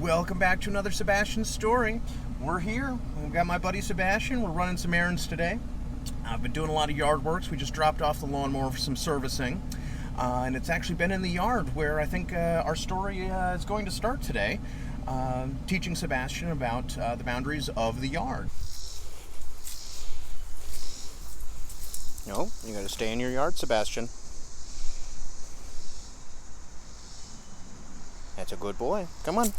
Welcome back to another Sebastian story. We're here. We've got my buddy Sebastian. We're running some errands today. I've been doing a lot of yard works. We just dropped off the lawnmower for some servicing. And it's actually been in the yard where I think our story is going to start today. Teaching Sebastian about the boundaries of the yard. No, you gotta stay in your yard, Sebastian. That's a good boy. Come on.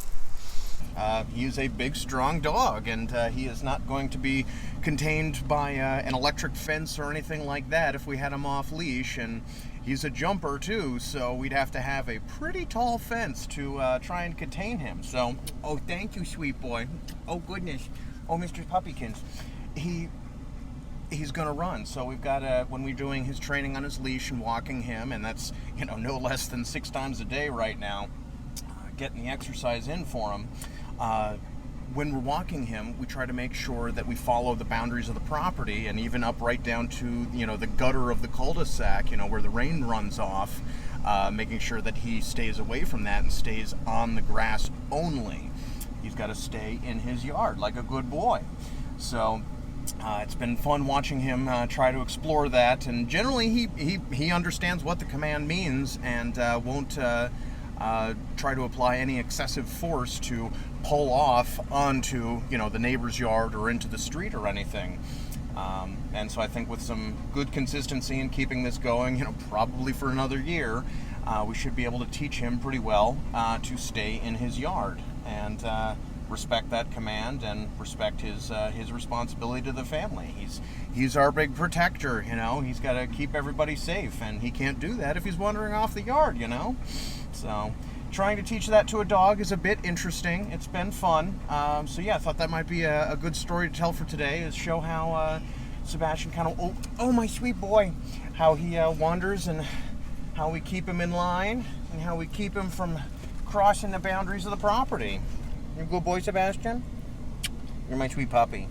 He is a big, strong dog, and he is not going to be contained by an electric fence or anything like that if we had him off leash. And he's a jumper too, so we'd have to have a pretty tall fence to try and contain him. So, oh, thank you, sweet boy. Oh goodness. Oh, Mr. Puppykins. He's going to run. So we've got when we're doing his training on his leash and walking him, and that's no less than 6 times a day right now. Getting the exercise in for him. When we're walking him, we try to make sure that we follow the boundaries of the property, and even up right down to the gutter of the cul-de-sac, where the rain runs off, making sure that he stays away from that and stays on the grass only. He's got to stay in his yard like a good boy. So it's been fun watching him try to explore that, and generally he understands what the command means and won't try to apply any excessive force to pull off onto the neighbor's yard or into the street or anything. And so I think with some good consistency in keeping this going, probably for another year, we should be able to teach him pretty well to stay in his yard and respect that command and respect his responsibility to the family. He's our big protector. He's got to keep everybody safe, and he can't do that if he's wandering off the yard. So trying to teach that to a dog is a bit interesting. It's been fun. So yeah, I thought that might be a good story to tell for today, is show how Sebastian kind of, oh my sweet boy, how he wanders and how we keep him in line and how we keep him from crossing the boundaries of the property. You're a good boy, Sebastian? You're my sweet puppy.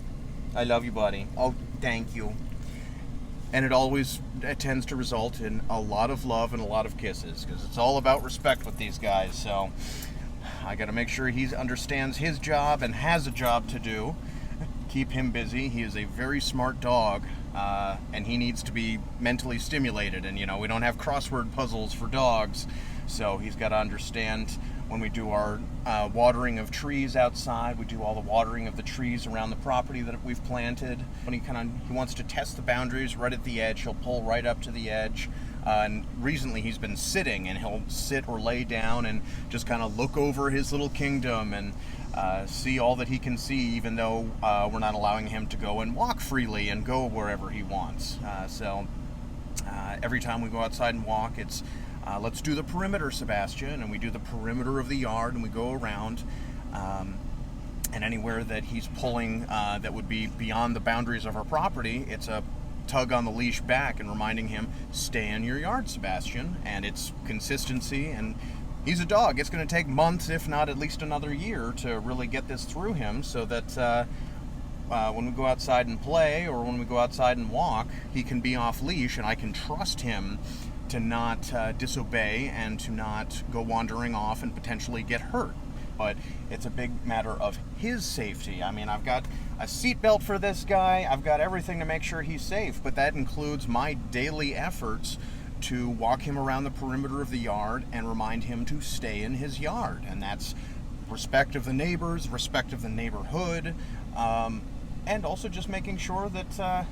I love you, buddy. Oh, thank you. And it tends to result in a lot of love and a lot of kisses, because it's all about respect with these guys. So I got to make sure he understands his job and has a job to do. Keep him busy. He is a very smart dog, and he needs to be mentally stimulated. And we don't have crossword puzzles for dogs, so he's got to understand when we do our watering of trees outside. We do all the watering of the trees around the property that we've planted. When he wants to test the boundaries right at the edge, he'll pull right up to the edge. And recently he's been sitting, and he'll sit or lay down and just kind of look over his little kingdom and see all that he can see, even though we're not allowing him to go and walk freely and go wherever he wants. So every time we go outside and walk, it's let's do the perimeter, Sebastian, and we do the perimeter of the yard, and we go around, and anywhere that he's pulling that would be beyond the boundaries of our property, it's a tug on the leash back and reminding him, stay in your yard, Sebastian. And it's consistency, and he's a dog. It's going to take months, if not at least another year, to really get this through him, so that when we go outside and play, or when we go outside and walk, he can be off leash, and I can trust him to not disobey and to not go wandering off and potentially get hurt. But it's a big matter of his safety. I mean, I've got a seatbelt for this guy. I've got everything to make sure he's safe, but that includes my daily efforts to walk him around the perimeter of the yard and remind him to stay in his yard. And that's respect of the neighbors, respect of the neighborhood, and also just making sure that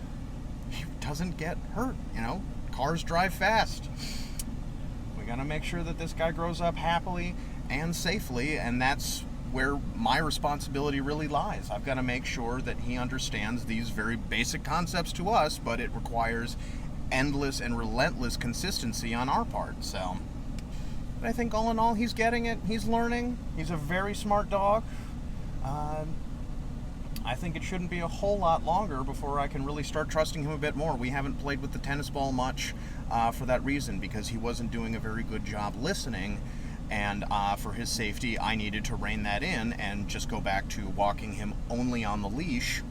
he doesn't get hurt. Cars drive fast. We got to make sure that this guy grows up happily and safely, and that's where my responsibility really lies. I've got to make sure that he understands these very basic concepts to us, but it requires endless and relentless consistency on our part. So, but I think all in all, he's getting it. He's learning. He's a very smart dog. I think it shouldn't be a whole lot longer before I can really start trusting him a bit more. We haven't played with the tennis ball much for that reason, because he wasn't doing a very good job listening, and for his safety, I needed to rein that in and just go back to walking him only on the leash,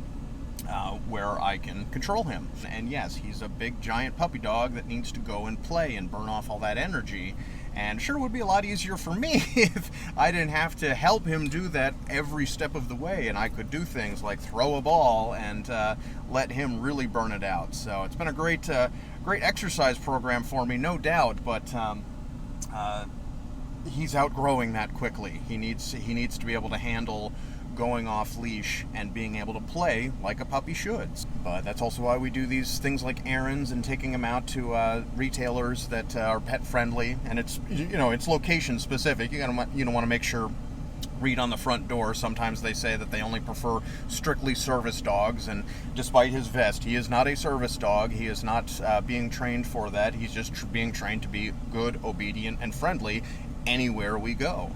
where I can control him. And yes, he's a big, giant puppy dog that needs to go and play and burn off all that energy, And sure, it would be a lot easier for me if I didn't have to help him do that every step of the way, and I could do things like throw a ball and let him really burn it out. So it's been a great exercise program for me, no doubt, but he's outgrowing that quickly. He needs to be able to handle going off leash and being able to play like a puppy should. But that's also why we do these things like errands and taking them out to retailers that are pet friendly, and it's it's location specific. You want to make sure. Read on the front door, sometimes they say that they only prefer strictly service dogs, and despite his vest, he is not a service dog. He is not being trained for that. He's just being trained to be good, obedient, and friendly anywhere we go.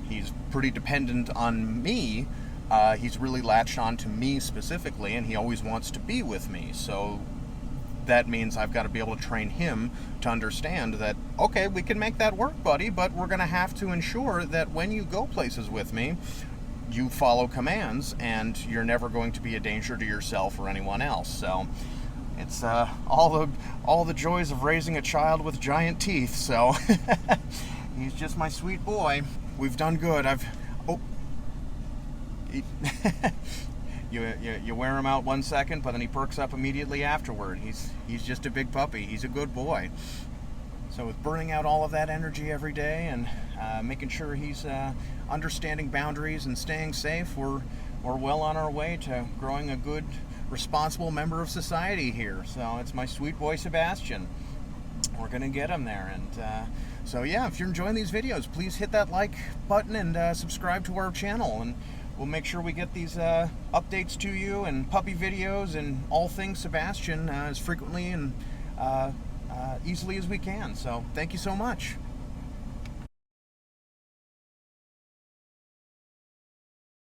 He's pretty dependent on me. He's really latched on to me specifically, and he always wants to be with me. So that means I've got to be able to train him to understand that, okay, we can make that work, buddy, but we're going to have to ensure that when you go places with me, you follow commands, and you're never going to be a danger to yourself or anyone else. So it's all the joys of raising a child with giant teeth. So he's just my sweet boy. We've done good. You wear him out 1 second, but then he perks up immediately afterward. He's just a big puppy. He's a good boy. So with burning out all of that energy every day and making sure he's understanding boundaries and staying safe, we're well on our way to growing a good, responsible member of society here. So it's my sweet boy Sebastian. We're gonna get him there. And so yeah, if you're enjoying these videos, please hit that like button and subscribe to our channel, and we'll make sure we get these updates to you, and puppy videos and all things Sebastian as frequently and easily as we can. So thank you so much.